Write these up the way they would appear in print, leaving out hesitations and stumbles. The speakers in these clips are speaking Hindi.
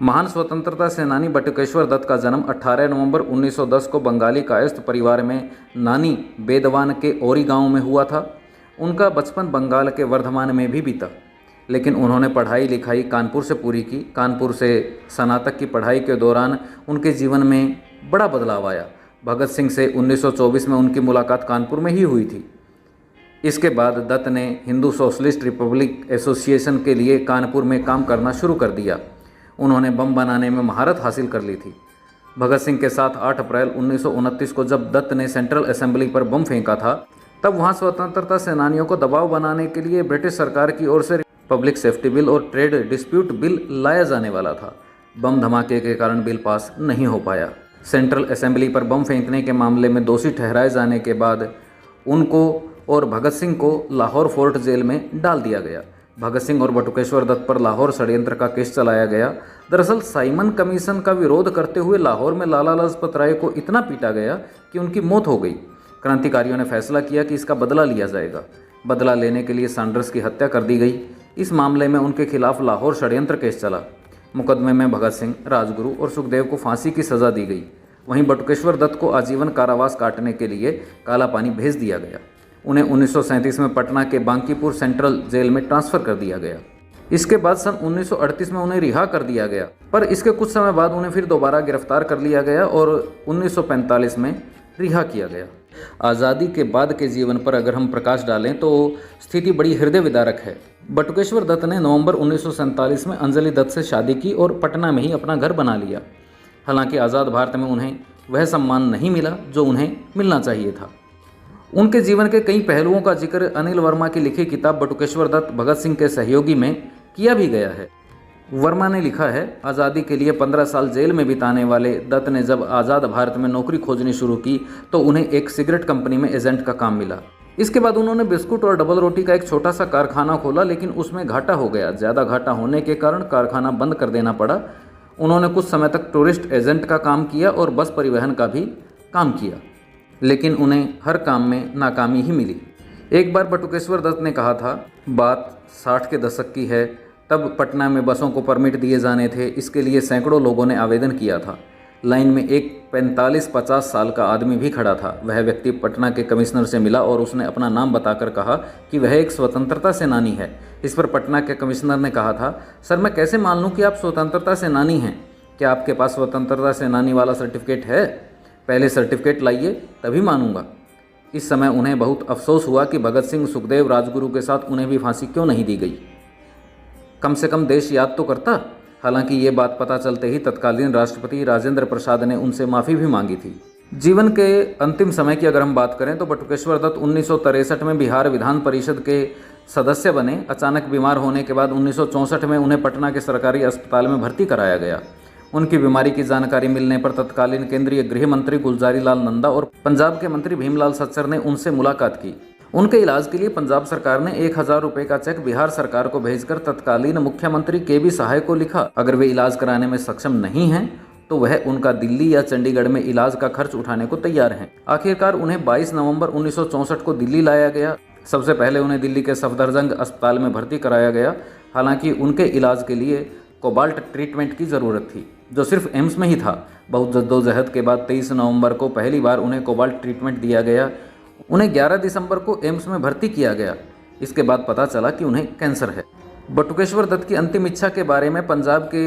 महान स्वतंत्रता सेनानी बटुकेश्वर दत्त का जन्म 18 नवंबर 1910 को बंगाली कायस्थ परिवार में नानी बेदवान के औरी गांव में हुआ था। उनका बचपन बंगाल के वर्धमान में भी बीता, लेकिन उन्होंने पढ़ाई लिखाई कानपुर से पूरी की। कानपुर से स्नातक की पढ़ाई के दौरान उनके जीवन में बड़ा बदलाव आया। भगत सिंह से 1924 में उनकी मुलाकात कानपुर में ही हुई थी। इसके बाद दत्त ने हिंदू सोशलिस्ट रिपब्लिक एसोसिएशन के लिए कानपुर में काम करना शुरू कर दिया। उन्होंने बम बनाने में महारत हासिल कर ली थी। भगत सिंह के साथ 8 अप्रैल 1929 को जब दत्त ने सेंट्रल असेंबली पर बम फेंका था, तब वहां स्वतंत्रता सेनानियों को दबाव बनाने के लिए ब्रिटिश सरकार की ओर से पब्लिक सेफ्टी बिल और ट्रेड डिस्प्यूट बिल लाया जाने वाला था। बम धमाके के कारण बिल पास नहीं हो पाया। सेंट्रल असेंबली पर बम फेंकने के मामले में दोषी ठहराए जाने के बाद उनको और भगत सिंह को लाहौर फोर्ट जेल में डाल दिया गया। भगत सिंह और बटुकेश्वर दत्त पर लाहौर षड्यंत्र का केस चलाया गया। दरअसल साइमन कमीशन का विरोध करते हुए लाहौर में लाला लाजपत राय को इतना पीटा गया कि उनकी मौत हो गई। क्रांतिकारियों ने फैसला किया कि इसका बदला लिया जाएगा। बदला लेने के लिए सैंडर्स की हत्या कर दी गई। इस मामले में उनके खिलाफ लाहौर षड्यंत्र केस चला। मुकदमे में भगत सिंह, राजगुरु और सुखदेव को फांसी की सज़ा दी गई। वहीं बटुकेश्वर दत्त को आजीवन कारावास काटने के लिए काला पानी भेज दिया गया। उन्हें 1937 में पटना के बांकीपुर सेंट्रल जेल में ट्रांसफ़र कर दिया गया। इसके बाद सन 1938 में उन्हें रिहा कर दिया गया, पर इसके कुछ समय बाद उन्हें फिर दोबारा गिरफ्तार कर लिया गया और 1945 में रिहा किया गया। आज़ादी के बाद के जीवन पर अगर हम प्रकाश डालें तो स्थिति बड़ी हृदय विदारक है। बटुकेश्वर दत्त ने नवंबर 1947 में अंजलि दत्त से शादी की और पटना में ही अपना घर बना लिया। हालांकि आज़ाद भारत में उन्हें वह सम्मान नहीं मिला जो उन्हें मिलना चाहिए था। उनके जीवन के कई पहलुओं का जिक्र अनिल वर्मा की लिखी किताब बटुकेश्वर दत्त भगत सिंह के सहयोगी में किया भी गया है। वर्मा ने लिखा है, आज़ादी के लिए 15 साल जेल में बिताने वाले दत्त ने जब आज़ाद भारत में नौकरी खोजनी शुरू की तो उन्हें एक सिगरेट कंपनी में एजेंट का काम मिला। इसके बाद उन्होंने बिस्कुट और डबल रोटी का एक छोटा सा कारखाना खोला, लेकिन उसमें घाटा हो गया। ज़्यादा घाटा होने के कारण कारखाना बंद कर देना पड़ा। उन्होंने कुछ समय तक टूरिस्ट एजेंट का काम किया और बस परिवहन का भी काम किया, लेकिन उन्हें हर काम में नाकामी ही मिली। एक बार बटुकेश्वर दत्त ने कहा था, बात 60 के दशक की है, तब पटना में बसों को परमिट दिए जाने थे। इसके लिए सैकड़ों लोगों ने आवेदन किया था। लाइन में एक 45-50 साल का आदमी भी खड़ा था। वह व्यक्ति पटना के कमिश्नर से मिला और उसने अपना नाम बताकर कहा कि वह एक स्वतंत्रता सेनानी है। इस पर पटना के कमिश्नर ने कहा था, सर मैं कैसे मान लूँ कि आप स्वतंत्रता सेनानी हैं? क्या आपके पास स्वतंत्रता सेनानी वाला सर्टिफिकेट है? पहले सर्टिफिकेट लाइए, तभी मानूंगा। इस समय उन्हें बहुत अफसोस हुआ कि भगत सिंह, सुखदेव, राजगुरु के साथ उन्हें भी फांसी क्यों नहीं दी गई। कम से कम देश याद तो करता। हालांकि ये बात पता चलते ही तत्कालीन राष्ट्रपति राजेंद्र प्रसाद ने उनसे माफ़ी भी मांगी थी। जीवन के अंतिम समय की अगर हम बात करें तो बटुकेश्वर दत्त 1963 में बिहार विधान परिषद के सदस्य बने। अचानक बीमार होने के बाद 1964 में उन्हें पटना के सरकारी अस्पताल में भर्ती कराया गया। उनकी बीमारी की जानकारी मिलने पर तत्कालीन केंद्रीय गृह मंत्री गुलजारी लाल नंदा और पंजाब के मंत्री भीमलाल सच्चर ने उनसे मुलाकात की। उनके इलाज के लिए पंजाब सरकार ने 1000 रुपये का चेक बिहार सरकार को भेजकर तत्कालीन मुख्यमंत्री के.बी. सहाय को लिखा। अगर वे इलाज कराने में सक्षम नहीं हैं तो वह उनका दिल्ली या चंडीगढ़ में इलाज का खर्च उठाने को तैयार हैं। आखिरकार उन्हें 22 नवंबर 1964 को दिल्ली लाया गया। सबसे पहले उन्हें दिल्ली के सफदरजंग अस्पताल में भर्ती कराया गया। हालांकि उनके इलाज के लिए कोबाल्ट ट्रीटमेंट की ज़रूरत थी, जो सिर्फ एम्स में ही था। बहुत जद्दोजहद के बाद 23 नवंबर को पहली बार उन्हें कोबाल्ट ट्रीटमेंट दिया गया। उन्हें 11 दिसंबर को एम्स में भर्ती किया गया। इसके बाद पता चला कि उन्हें कैंसर है। बटुकेश्वर दत्त की अंतिम इच्छा के बारे में पंजाब के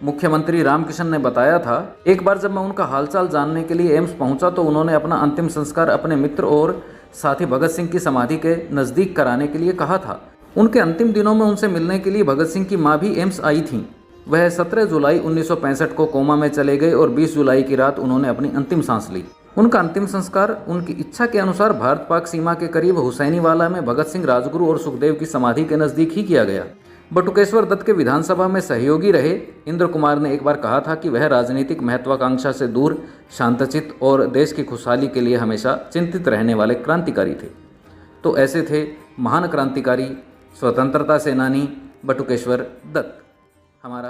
मुख्यमंत्री रामकिशन ने बताया था, एक बार जब मैं उनका हालचाल जानने के लिए एम्स पहुंचा तो उन्होंने अपना अंतिम संस्कार अपने मित्र और साथी भगत सिंह की समाधि के नज़दीक कराने के लिए कहा था। उनके अंतिम दिनों में उनसे मिलने के लिए भगत सिंह की मां भी एम्स आई थीं। वह 17 जुलाई 1965 को कोमा में चले गए और 20 जुलाई की रात उन्होंने अपनी अंतिम सांस ली। उनका अंतिम संस्कार उनकी इच्छा के अनुसार भारत पाक सीमा के करीब हुसैनीवाला में भगत सिंह, राजगुरु और सुखदेव की समाधि के नज़दीक ही किया गया। बटुकेश्वर दत्त के विधानसभा में सहयोगी रहे इंद्र कुमार ने एक बार कहा था कि वह राजनीतिक महत्वाकांक्षा से दूर, शांतचित्त और देश की खुशहाली के लिए हमेशा चिंतित रहने वाले क्रांतिकारी थे। तो ऐसे थे महान क्रांतिकारी, स्वतंत्रता सेनानी बटुकेश्वर दत्त। हमारा